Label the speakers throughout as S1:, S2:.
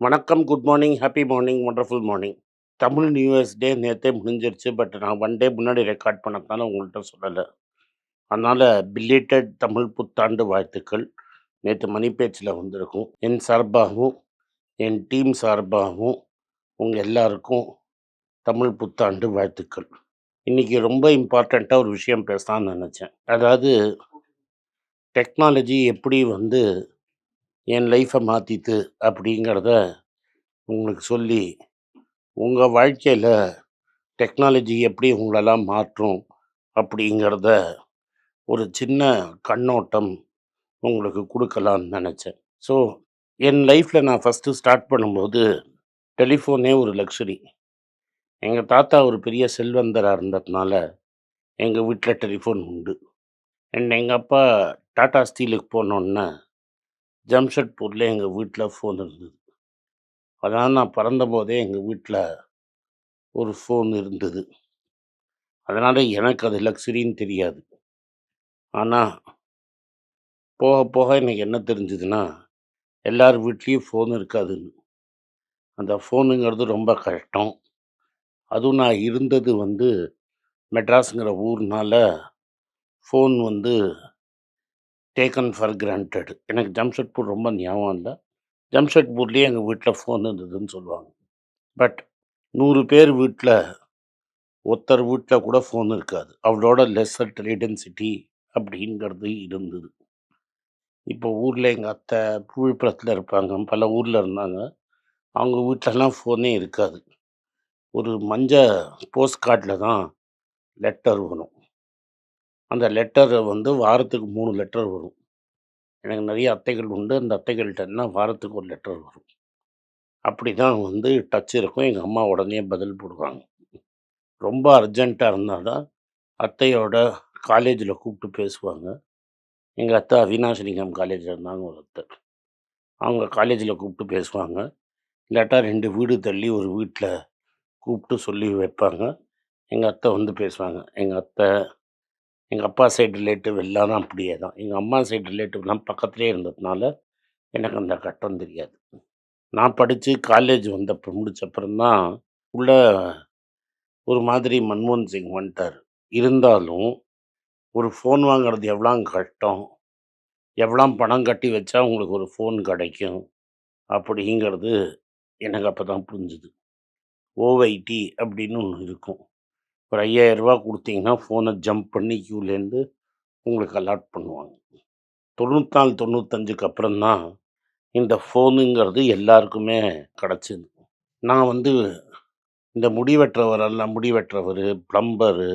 S1: வணக்கம், good morning, happy morning, wonderful morning. Tamil New Year's Day நேத்தே முடிஞ்சிருச்சு. பட் நான் ஒன் டே முன்னாடி ரெக்கார்ட் பண்ணதுனால உங்கள்ட்ட சொல்லல. அதனால பில்லேட்டட் தமிழ் புத்தாண்டு வாழ்த்துக்கள். நேத்து மணிப்பேச்சுல வந்திருக்கும். என் சார்பாகவும், என் டீம் சார்பாகவும் உங்க எல்லாருக்கும் தமிழ் புத்தாண்டு வாழ்த்துக்கள். இன்னைக்கு ரொம்ப இம்பார்ட்டண்ட்டா ஒரு விஷயம் பேசலாம்னு நெனச்சேன். அதாவது டெக்னாலஜி எப்படி என் லைஃப்ப மாத்தித்து அப்படிங்கிறத உங்களுக்கு சொல்லி, உங்க வாழ்க்கையில டெக்னாலஜி எப்படி உங்களெல்லாம் மாற்றும் அப்படிங்கிறத ஒரு சின்ன கண்ணோட்டம் உங்களுக்கு குடுக்கலாம்னு நெனச்சேன். ஸோ, என் லைஃப்ல நான் ஃபர்ஸ்ட்டு ஸ்டார்ட் பண்ணும்போது, டெலிஃபோனே ஒரு லக்ஸுரி. எங்க தாத்தா ஒரு பெரிய செல்வந்தரா இருந்ததுனால, எங்க வீட்ல டெலிஃபோன் உண்டு. அண்ட் எங்க அப்பா டாடா ஸ்டீலுக்கு போனோன்ன, ஜம்ஷெட்பூர்ல எங்க வீட்ல ஃபோன் இருந்தது. அதனால நான் பிறந்தபோதே எங்க வீட்ல ஒரு ஃபோன் இருந்தது. அதனால எனக்கு அது லக்ஸுரின்னு தெரியாது. ஆனா, போக போக எனக்கு என்ன தெரிஞ்சதுன்னா, எல்லார் வீட்லயும் ஃபோன் இருக்காதுன்னு. அந்த ஃபோனுங்கிறது ரொம்ப கஷ்டம். அதுவும் நான் இருந்தது மெட்ராஸ்ங்கிற ஊர்னால, ஃபோன் டேக்கன் ஃபார் கிராண்டட். எனக்கு ஜம்ஷெட்பூர் ரொம்ப ஞாபகம் இல்ல. ஜம்ஷெட்பூர்லயே எங்க வீட்ல ஃபோன் இருந்ததுன்னு சொல்லுவாங்க. பட் 100 பேர் வீட்ல, ஒருத்தர் வீட்ல கூட ஃபோன் இருக்காது. அவளோட லெஸ்ஸர் டெலிடென்சிட்டி அப்படிங்கிறது இருந்தது. இப்போ ஊர்ல எங்க அத்தை விழுப்புரத்துல இருப்பாங்க. பல ஊர்ல இருந்தாங்க. அவங்க வீட்லலாம் ஃபோனே இருக்காது. ஒரு போஸ்ட் கார்ட்ல தான் லெட்டர் வரும். அந்த லெட்டர் வாரத்துக்கு 3 லெட்டர் வரும். எனக்கு நெறைய அத்தைகள் உண்டு. அந்த அத்தைகள்ட்டலாம் வாரத்துக்கு ஒரு லெட்டர் வரும். அப்படிதான் டச் இருக்கும். எங்க அம்மா உடனே பதில் போடுவாங்க. ரொம்ப அர்ஜென்ட்டா இருந்தா தான் அத்தையோட காலேஜ்ல கூப்பிட்டு பேசுவாங்க. எங்க அத்தை அவினாஷிலிங்கம் காலேஜ்ல இருந்தாங்க ஒரு அத்தை. அவங்க காலேஜ்ல கூப்பிட்டு பேசுவாங்க. இல்லாட்டா 2 வீடு தள்ளி ஒரு வீட்ல கூப்பிட்டு சொல்லி வைப்பாங்க. எங்க அத்தை பேசுவாங்க. எங்க அப்பா சைடு ரிலேட்டிவ் எல்லாரும் அப்படியே தான். எங்க அம்மா சைடு ரிலேட்டிவ்லாம் பக்கத்திலேயே இருந்ததுனால, எனக்கு அந்த கட்டம் தெரியாது. நான் படிச்சு காலேஜ் முடிச்சப்புறம் தான், உள்ள ஒரு மாதிரி மன்மோகன் சிங் வந்துட்டாரு. இருந்தாலும், ஒரு ஃபோன் வாங்குறது எவ்வளோ கஷ்டம், எவ்வளோ பணம் கட்டி வச்சா உங்களுக்கு ஒரு ஃபோன் கிடைக்கும், அப்படிங்கிறது எனக்கு அப்ப தான் புரிஞ்சுது. ஓவைடி அப்படின்னு ஒண்ணு இருக்கும். ஒரு ரூ. 5000 குடுத்தீங்கன்னா, ஃபோன ஜம்ப் பண்ணி கியூலேருந்து உங்களுக்கு அலாட் பண்ணுவாங்க. 94, 95க்கு அப்புறம் தான் இந்த ஃபோனுங்கிறது எல்லாருக்குமே கிடைச்சது. நான் இந்த முடி வெட்டுறவரு, பிளம்பரு,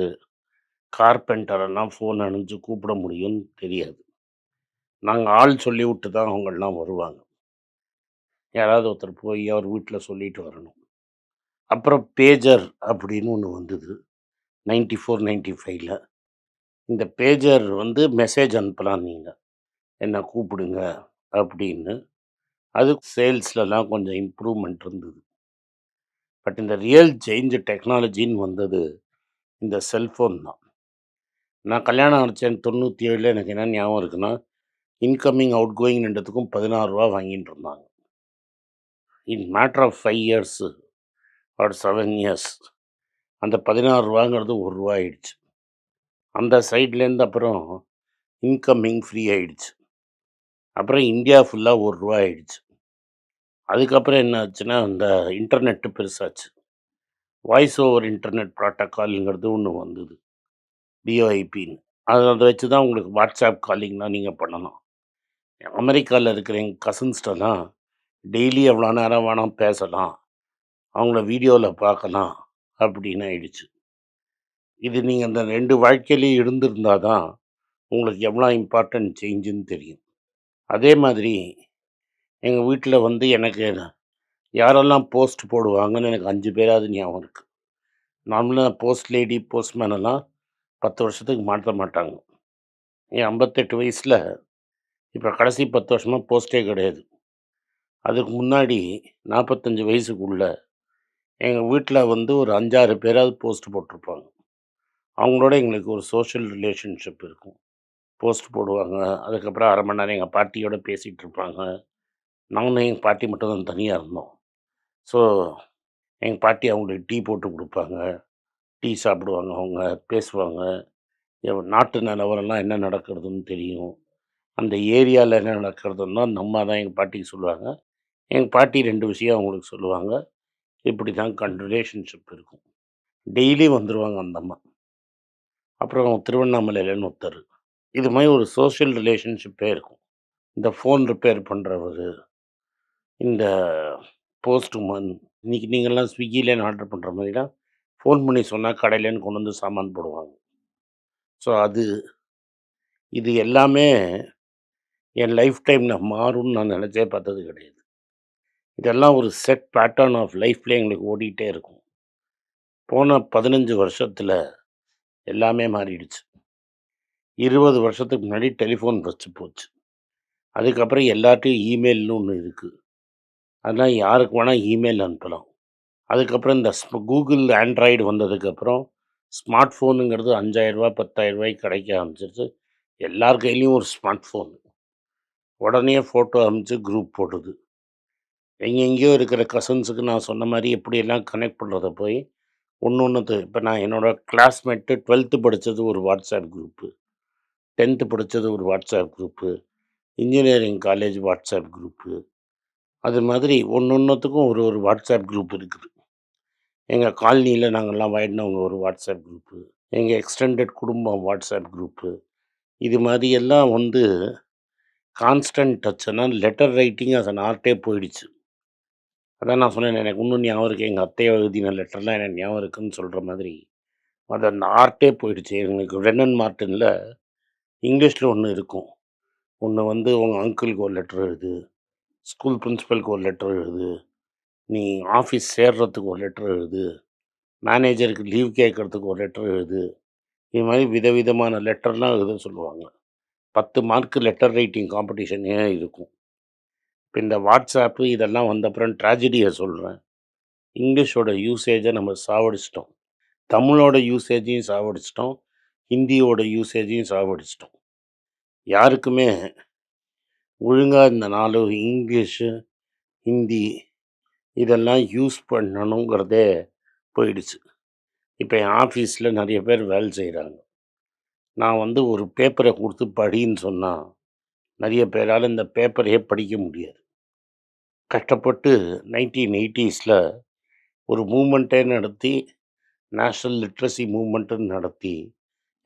S1: கார்பெண்டரெல்லாம் ஃபோன் அணிஞ்சு கூப்பிட முடியும்னு தெரியாது. நாங்க ஆள் சொல்லிவுட்டு தான் அவங்கலாம் வருவாங்க. யாராவது ஒருத்தர் போய் அவர் வீட்ல சொல்லிட்டு வரணும். அப்புறம் பேஜர் அப்படின்னு ஒண்ணு வந்தது. 94, 95ல. இந்த பேஜர் மெசேஜ் அனுப்பலாம் நீங்க. என்ன கூப்பிடுங்க அப்படின்னு. அது சேல்ஸ்லலாம் கொஞ்சம் இம்ப்ரூவ்மென்ட் இருந்தது. பட் இந்த ரியல் சேஞ்ச் டெக்னாலஜின்னு வந்தது இந்த செல்ஃபோன் தான். நான் கல்யாணம் ஆச்சேன் 97ல எனக்கு என்ன ஞாபகம் இருக்குன்னா, இன்கமிங், அவுட் கோயிங் 2த்துக்கும் ரூ. 16 வாங்கிட்டு இருந்தாங்க. In matter of 5 years or 7 years அந்த ரூ. 16ங்கிறது ரூ. 1 ஆயிடுச்சு. அந்த சைட்லேருந்து அப்புறம் இன்கமிங் ஃப்ரீ ஆயிடுச்சு. அப்புறம் இந்தியா ஃபுல்லா ரூ. 1 ஆயிடுச்சு. அதுக்கப்புறம் என்ன ஆச்சுன்னா, இந்த இன்டர்நெட் பெருசாச்சு. வாய்ஸ் ஓவர் இன்டர்நெட் புரோட்டோகால்ங்கிறது ஒண்ணு வந்தது. விஓஐபின்னு. அத வச்சு தான் உங்களுக்கு வாட்ஸ்அப் காலிங்லாம் நீங்க பண்ணலாம். அமெரிக்கால இருக்கிற எங்க கசின்ஸ்ட்டலாம் டெய்லி எவ்வளோ நேரம் வேணா பேசலாம். அவங்கள வீடியோல பார்க்கலாம் அப்படின்னு ஆயிடுச்சு. இது நீங்க அந்த 2 வாழ்க்கையிலயும் இருந்திருந்தா தான், உங்களுக்கு எவ்வளோ இம்பார்ட்டன்ட் சேஞ்சுன்னு தெரியும். அதே மாதிரி எங்க வீட்ல எனக்கு யாரெல்லாம் போஸ்ட் போடுவாங்கன்னு எனக்கு 5 பேராவது ஞாபகம் இருக்கு. நார்மலா போஸ்ட் லேடி, போஸ்ட்மேன் எல்லாம் 10 வருஷத்துக்கு மாத்த மாட்டாங்க. என் 58 வயசுல இப்ப கடைசி 10 வருஷமா போஸ்ட்டே கிடையாது. அதுக்கு முன்னாடி 45 வயசுக்குள்ள எங்க வீட்ல ஒரு 5, 6 பேராவது போஸ்ட் போட்டிருப்பாங்க. அவங்களோட எங்களுக்கு ஒரு சோஷியல் ரிலேஷன்ஷிப் இருக்கும். போஸ்ட் போடுவாங்க. அதுக்கப்புறம் 1/2 மணி நேரம் எங்க பாட்டியோட பேசிட்டு இருப்பாங்க. நானும் எங்க பாட்டி மட்டும் தான் தனியா இருந்தோம். ஸோ எங்கள் பாட்டி அவங்களுக்கு டீ போட்டு கொடுப்பாங்க. டீ சாப்பிடுவாங்க அவங்க, பேசுவாங்க. நாட்டு நிலவரம்லாம் என்ன நடக்கிறதுன்னு தெரியும். அந்த ஏரியாவில் என்ன நடக்கிறதுன்னா அந்த அம்மா தான் எங்கள் பாட்டிக்கு சொல்லுவாங்க. எங்கள் பாட்டி 2 விஷயம் அவங்களுக்கு சொல்லுவாங்க. இப்படி தான் ரிலேஷன்ஷிப் இருக்கும். டெய்லி வந்துருவாங்க அந்த அம்மா. அப்புறம் திருவண்ணாமலையிலன்னு ஒருத்தர். இது மாதிரி ஒரு சோஷியல் ரிலேஷன்ஷிப்பே இருக்கும். இந்த ஃபோன் ரிப்பேர் பண்றவரு, இந்த போஸ்ட்மேன், இன்னைக்கு நீங்கலாம் ஸ்விக்கிலேன்னு ஆர்டர் பண்ற மாதிரிலாம் ஃபோன் பண்ணி சொன்னா கடையிலேருந்து கொண்டு வந்து சாமான் போடுவாங்க. ஸோ இது எல்லாமே என் லைஃப் டைம்ல மாறும்னு நான் நினைச்சே பார்த்தது கிடையாது. இதெல்லாம் ஒரு செட் பேட்டர்ன் ஆஃப் லைஃப்ல எங்களுக்கு ஓடிட்டே இருக்கும். போன 15 வருஷத்துல எல்லாமே மாறிடுச்சு. 20 வருஷத்துக்கு முன்னாடி டெலிஃபோன் ஃபர்ஸ்ட்டு போச்சு. அதுக்கப்புறம் எல்லார்ட்டயும் இமெயில்னு ஒண்ணு இருக்கு. அதனால யாருக்கு வேணா இமெயில் அனுப்பலாம். அதுக்கப்புறம் இந்த கூகுள் ஆண்ட்ராய்டு வந்ததுக்கப்புறம் ஸ்மார்ட் ஃபோனுங்கிறது ரூ. 5000 ரூ. 10,000 கிடைக்க ஆரம்பிச்சிருச்சு. எல்லார் கையிலயும் ஒரு ஸ்மார்ட் ஃபோன். உடனே ஃபோட்டோ அனுப்பிச்சு குரூப் போடுது. எங்கெங்கேயோ இருக்கிற கசின்ஸுக்கு நான் சொன்ன மாரி எப்படியெல்லாம் கனெக்ட் பண்ணுறத போய் ஒண்ணொண்ணுத்து இப்போ நான் என்னோட கிளாஸ்மேட்டு 12த் படிச்சது ஒரு வாட்ஸ்அப் குரூப்பு. 10த் படிச்சது ஒரு WhatsApp group. Engineering college WhatsApp group. அது மாதிரி ஒண்ணொண்ணுத்துக்கும் ஒரு ஒரு வாட்ஸ்அப் குரூப் இருக்குது. எங்க காலனியில நாங்கலாம் வயதினவங்க ஒரு வாட்ஸ்அப் குரூப்பு. எங்க எக்ஸ்டெண்டட் குடும்பம் வாட்ஸ்அப் குரூப்பு. இது மாரி எல்லாம் கான்ஸ்டன்ட் டச்சுனா லெட்டர் ரைட்டிங் அஸ் அன் ஆர்ட்டே போயிடுச்சு. அதான் நான் சொன்னேனே எனக்கு இன்னும் ஞாபகம் இருக்கு. எங்க அத்தை எழுதின லெட்டர்லாம் எனக்கு ஞாபகம் இருக்குன்னு சொல்ற மாதிரி. அது அந்த ஆர்ட்டே போயிடுச்சு. எங்களுக்கு ரெனன் மார்ட்டின்ல இங்கிலீஷ்ல ஒண்ணு இருக்கும். ஒண்ணு உங்க அங்கிளுக்கு ஒரு லெட்டர் எழுது. ஸ்கூல் பிரின்சிபலுக்கு ஒரு லெட்டர் எழுது. நீ ஆஃபீஸ் சேர்றதுக்கு ஒரு லெட்டர் எழுது. மேனேஜருக்கு லீவ் கேட்கறதுக்கு ஒரு லெட்டர் எழுது. இது மாதிரி விதவிதமான லெட்டர்லாம் எழுத சொல்லுவாங்க. 10 மார்க் லெட்டர் ரைட்டிங் காம்படிஷனே இருக்கும். இப்ப இந்த வாட்ஸ்அப்பு இதெல்லாம் வந்தப்புறம் ட்ராஜடிய சொல்றேன். இங்கிலீஷோட யூசேஜ நம்ம சாவடிச்சுட்டோம். தமிழோட யூசேஜையும் சாவடிச்சுட்டோம். ஹிந்தியோட யூசேஜையும் சாவடிச்சுட்டோம். யாருக்குமே ஒழுங்கா இந்த 4 இங்கிலீஷு, ஹிந்தி இதெல்லாம் யூஸ் பண்ணணுங்கிறதே போயிடுச்சு. இப்ப என் ஆஃபீஸ்ல நெறைய பேர் வேலை செய்றாங்க. நான் ஒரு பேப்பர குடுத்து படின்னு சொன்னா, நெறைய பேரால இந்த பேப்பரையே படிக்க முடியாது. கஷ்டப்பட்டு 1980ஸ்ல ஒரு மூவ்மெண்ட்டே நடத்தி, நேஷனல் லிட்ரசி மூவ்மெண்ட்டுன்னு நடத்தி,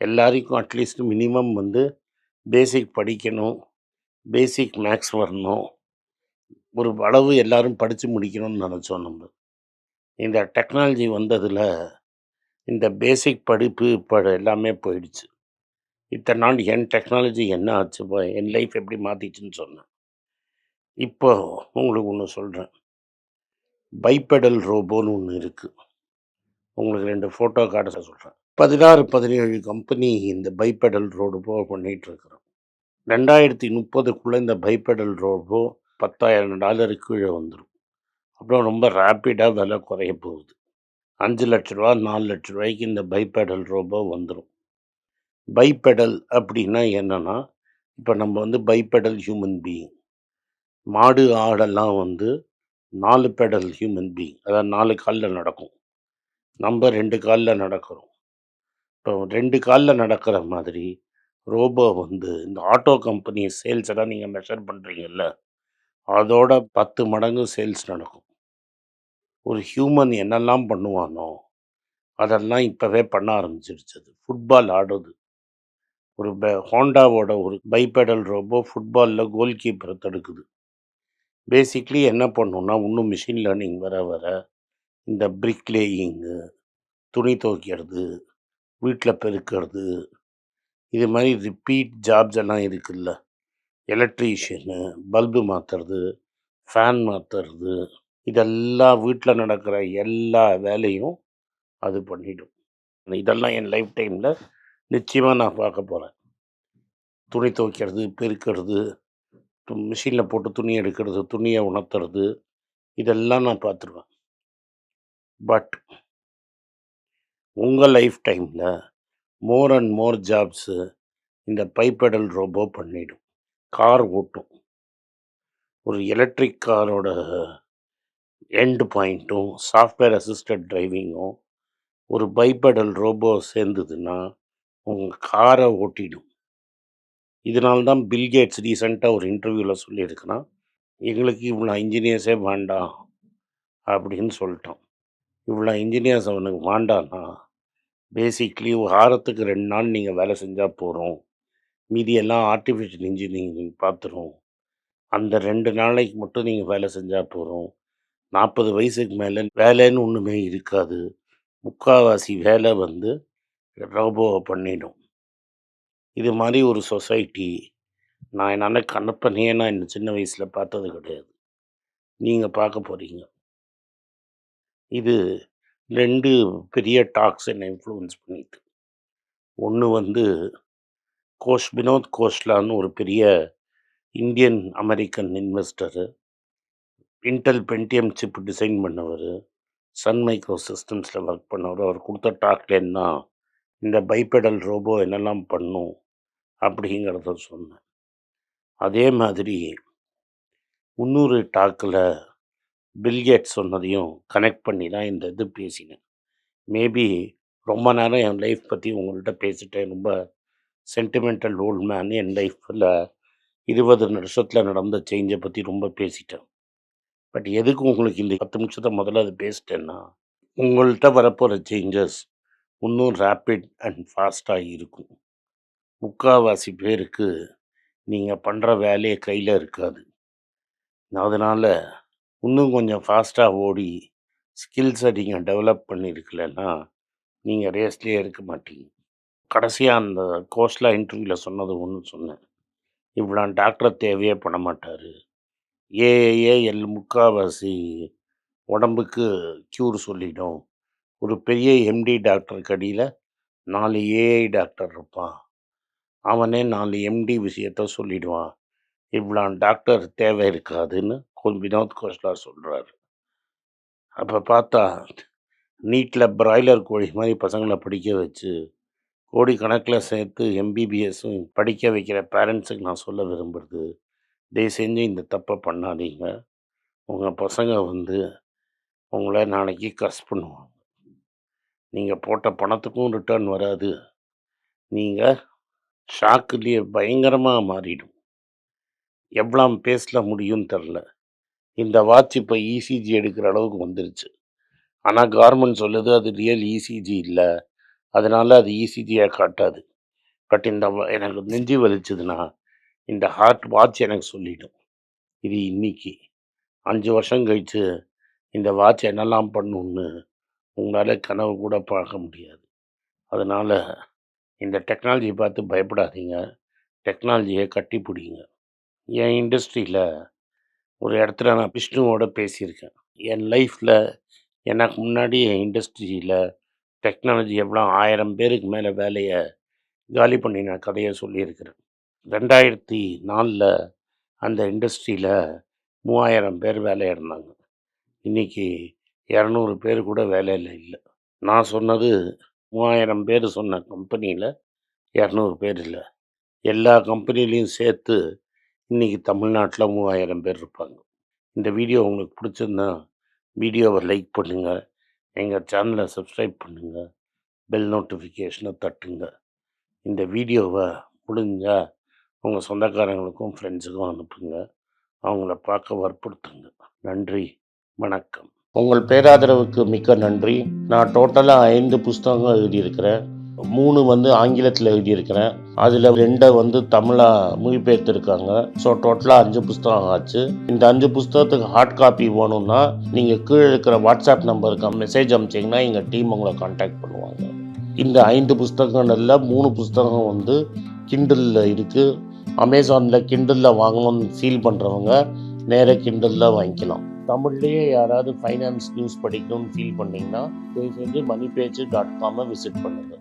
S1: எல்லாருக்கும் அட்லீஸ்ட் மினிமம் பேசிக் படிக்கணும், பேசிக் மேத்ஸ் வரணும், ஒரு அளவு எல்லாரும் படிச்சு முடிக்கணும்னு நெனச்சோம் நம்ப. இந்த டெக்னாலஜி வந்ததுல, இந்த பேசிக் படிப்பு இப்ப எல்லாமே போயிடுச்சு. இத்தன நாள் என் டெக்னாலஜி என்ன ஆச்சு, என் லைஃப் எப்படி மாத்திச்சுன்னு சொன்னேன். இப்போ உங்களுக்கு ஒண்ணு சொல்றேன். பைபெடல் ரோபோன்னு ஒண்ணு இருக்கு. உங்களுக்கு 2 ஃபோட்டோ காட்ட சொல்றேன். 16, 17 கம்பெனி இந்த பைபெடல் ரோபோ பண்ணிட்டுருக்குறான். 2030க்குள்ள இந்த பைபெடல் ரோபோ $10,000 கீழ வந்துரும். அப்புறம் ரொம்ப ரேப்பிடா விலை குறைய போகுது. ரூ. 5,00,000 4,00,000 இந்த பைபெடல் ரோபோ வந்துரும். பைபெடல் அப்படின்னா என்னன்னா, இப்ப நம்ம பைபெடல் ஹியூமன் பீயிங். மாடு, ஆடெல்லாம் 4 பெடல் ஹியூமன் பீயிங். அதாவது 4 கால்ல நடக்கும். நம்ம 2 கால்ல நடக்கிறோம். இப்போ 2 கால்ல நடக்கிற மாதிரி ரோபோ இந்த ஆட்டோ கம்பெனி சேல்ஸ் எல்லாம் நீங்க மெஷர் பண்றீங்கல்ல, அதோட 10 மடங்கு சேல்ஸ் நடக்கும். ஒரு ஹியூமன் என்னெல்லாம் பண்ணுவானோ, அதெல்லாம் இப்பவே பண்ண ஆரம்பிச்சிருச்சு அது. ஃபுட்பால் ஆடுது. ஒரு ஹோண்டாவோட ஒரு பைபெடல் ரோபோ ஃபுட்பால்ல கோல் கீப்பர தடுக்குது. பேசிக்கலி என்ன பண்ணும்னா, இன்னும் மிஷின் லேர்னிங் வர வர இந்த பிரிக் லேயிங்கு, துணி துவைக்கிறது, வீட்ல பெருக்கிறது, இது மாரி ரிப்பீட் ஜாப்ஸ் எல்லாம் இருக்குல்ல. எலக்ட்ரீஷியனு, பல்பு மாத்துறது, ஃபேன் மாத்துறது, இதெல்லாம் வீட்ல நடக்கிற எல்லா வேலையும் அது பண்ணிடும். இதெல்லாம் என் லைஃப் டைம்ல நிச்சயமா நான் பார்க்க போறேன். துணி துவைக்கிறது, பெருக்கிறது, மிஷின்ல போட்டு துணி எடுக்கிறது, துணிய உணர்த்துறது, இதெல்லாம் நான் பார்த்துருவேன். பட் உங்க லைஃப் டைம்ல மோர் அண்ட் மோர் ஜாப்ஸு இந்த பைபெடல் ரோபோ பண்ணிடும். கார் ஓட்டும். ஒரு எலக்ட்ரிக் காரோட எண்ட் பாயிண்ட்டும் சாஃப்ட்வேர் அசிஸ்டட் டிரைவிங்கும் ஒரு பைபெடல் ரோபோ சேர்ந்ததுன்னா உங்கள் காரை ஓட்டிடும். இதனால தான் பில்கேட்ஸ் ரீசெண்டாக ஒரு இன்டர்வியூவில் சொல்லியிருக்கிறான், எங்களுக்கு இவ்வளோ இன்ஜினியர்ஸே வேண்டாம் அப்படின்னு சொல்லிட்டான். இவ்வளோ இன்ஜினியர்ஸ் அவனுக்கு வேண்டான்னா பேசிக்லி வாரத்துக்கு 2 நாள் நீங்கள் வேலை செஞ்சால் போகிறோம், மீதி எல்லாம் ஆர்டிஃபிஷியல் இன்ஜினியரிங் பார்த்துரும். அந்த 2 நாளைக்கு மட்டும் நீங்கள் வேலை செஞ்சால் போகிறோம். 40 வயசுக்கு மேலே வேலைன்னு ஒன்றுமே இருக்காது. முக்கால்வாசி வேலை வந்து ரோபோவை பண்ணிடும். இது மாதிரி ஒரு சொசைட்டி நான் என்னால் கற்பனையே நான் இந்த சின்ன வயசில் பார்த்தது கிடையாது. நீங்கள் பார்க்க போகிறீங்க. இது 2 பெரிய டாக்ஸ் என்னை இன்ஃப்ளூயன்ஸ் பண்ணிது. ஒன்று வந்து வினோத் கோஷ்லான்னு ஒரு பெரிய Indian American investor, Intel Pentium chip design பண்ணவர், சன் மைக்ரோ சிஸ்டம்ஸில் ஒர்க் பண்ணவர். அவர் கொடுத்த டாக்லேருந்து தான் இந்த பைபெடல் ரோபோ என்னெல்லாம் பண்ணும் அப்படிங்கிறத சொன்னேன். அதே மாதிரி இன்னொரு டாக்கில் பில்கேட்ஸ் சொன்னதையும் கனெக்ட் பண்ணி தான் இந்த இது பேசினேன். மேபி ரொம்ப நேரம் என் லைஃப் பற்றி உங்கள்கிட்ட பேசிட்டேன். ரொம்ப சென்டிமெண்டல் ஓல்ட் மேன். என் லைஃப்பில் 20 வருஷத்தில் நடந்த சேஞ்சை பற்றி ரொம்ப பேசிட்டேன். பட் எதுக்கு உங்களுக்கு இந்த 10 நிமிஷத்தை முதல்ல அது பேசிட்டேன்னா, உங்கள்கிட்ட வரப்போகிற சேஞ்சஸ் இன்னும் ரேப்பிட் அண்ட் ஃபாஸ்ட்டாக இருக்கும். முக்கால்வாசி பேருக்கு நீங்கள் பண்ணுற வேலையே கையில் இருக்காது. அதனால் இன்னும் கொஞ்சம் ஃபாஸ்ட்டாக ஓடி ஸ்கில்ஸை நீங்கள் டெவலப் பண்ணியிருக்கலன்னா நீங்கள் ரேஸ்லேயே இருக்க மாட்டீங்க. கடைசியாக அந்த கோர்ஸில் இன்டர்வியூவில் சொன்னது ஒன்று சொன்னேன், இவ்வளோ டாக்டரை தேவையே பண்ண மாட்டார், ஏஐஏ முக்கால்வாசி உடம்புக்கு க்யூர் சொல்லிடும். ஒரு பெரிய எம்டி டாக்டருக்கு அடியில் 4 ஏஐ டாக்டர் இருப்பான், அவனே 4 எம்டி விஷயத்த சொல்லிடுவான். இவ்வளோ டாக்டர் தேவை இருக்காதுன்னு வினோத் கோஷ்லா சொல்கிறாரு. அப்போ பார்த்தா நீட்டில் பிராய்லர் கோழி மாதிரி பசங்களை படிக்க வச்சு கோடிக்கணக்கில் சேர்த்து எம்பிபிஎஸும் படிக்க வைக்கிற பேரண்ட்ஸுக்கு நான் சொல்ல விரும்புகிறது, தயவு செஞ்சு இந்த தப்பை பண்ணாதீங்க. உங்கள் பசங்க வந்து உங்களை நாளைக்கு கர்ஸ் பண்ணுவாங்க. நீங்கள் போட்ட பணத்துக்கும் ரிட்டர்ன் வராது. நீங்கள் ஷாக்குலேயே பயங்கரமாக மாறிடும். எவ்வளோ பேசல முடியும்னு தெரில. இந்த வாட்ச் இப்போ இசிஜி எடுக்கிற அளவுக்கு வந்துருச்சு. ஆனால் கவர்மெண்ட் சொல்லுது அது ரியல் இசிஜி இல்லை, அதனால் அது இசிஜியாக காட்டாது. பட் எனக்கு நெஞ்சு வலிச்சதுன்னா இந்த ஹார்ட் வாட்ச் எனக்கு சொல்லிடும். இது இன்னைக்கு 5 வருஷம் கழித்து இந்த வாட்ச் என்னெல்லாம் பண்ணுன்னு உங்களால் கனவு கூட பார்க்க முடியாது. அதனால் இந்த டெக்னாலஜி பார்த்து பயப்படாதீங்க, டெக்னாலஜியை கட்டி பிடிங்க. என் இண்டஸ்ட்ரியில் ஒரு இடத்துல நான் விஷ்ணுவோட பேசியிருக்கேன். என் லைஃப்பில் எனக்கு முன்னாடி என் இண்டஸ்ட்ரியில் டெக்னாலஜி எவ்வளோ 1000 பேருக்கு மேலே வேலையை காலி பண்ணின கதையை சொல்லியிருக்கிறேன். 2004 அந்த இண்டஸ்ட்ரியில் 3000 பேர் வேலை இருந்தாங்க. இன்றைக்கி 200 பேர் கூட வேலையில் இல்லை. நான் சொன்னது 3000 பேர் சொன்ன கம்பெனியில் 200 பேர் இல்லை. எல்லா கம்பெனிலையும் சேர்த்து இன்றைக்கி தமிழ்நாட்டில் 3000 பேர் இருப்பாங்க. இந்த வீடியோ உங்களுக்கு பிடிச்சிருந்தா வீடியோவை லைக் பண்ணுங்கள், எங்கள் சேனலை சப்ஸ்கிரைப் பண்ணுங்கள், பெல் நோட்டிஃபிகேஷனை தட்டுங்க. இந்த வீடியோவை முடிஞ்சால் உங்கள் சொந்தக்காரங்களுக்கும் ஃப்ரெண்ட்ஸுக்கும் அனுப்புங்க, அவங்கள பார்க்க வற்புறுத்துங்க. நன்றி, வணக்கம். உங்கள் பேராதரவுக்கு மிக்க நன்றி. நான் டோட்டலாக 5 புஸ்தகங்கள் எழுதியிருக்கிறேன். 3 வந்து ஆங்கிலத்தில் எழுதியிருக்கிறேன். அதில் 2 வந்து தமிழாக மொழிபெயர்த்துருக்காங்க. ஸோ டோட்டலாக 5 புஸ்தகம் ஆச்சு. இந்த 5 புஸ்தகத்துக்கு ஹார்ட் காப்பி வேணும்னா நீங்கள் கீழே இருக்கிற வாட்ஸ்அப் நம்பருக்கு மெசேஜ் அனுப்பிச்சிங்கன்னா எங்கள் டீம் உங்களை கான்டாக்ட் பண்ணுவாங்க. இந்த 5 புஸ்தகங்களில் 3 புஸ்தகம் வந்து கிண்டலில் இருக்குது. அமேசானில் கிண்டலில் வாங்கணும்னு ஃபீல் பண்ணுறவங்க நேராக கிண்டலில் வாங்கிக்கலாம். தமிழ்லேயே யாராவது ஃபைனான்ஸ் நியூஸ் படிக்கணும்னு ஃபீல் பண்ணிங்கன்னா தயவு செஞ்சு moneypage.com விசிட் பண்ணுங்கள்.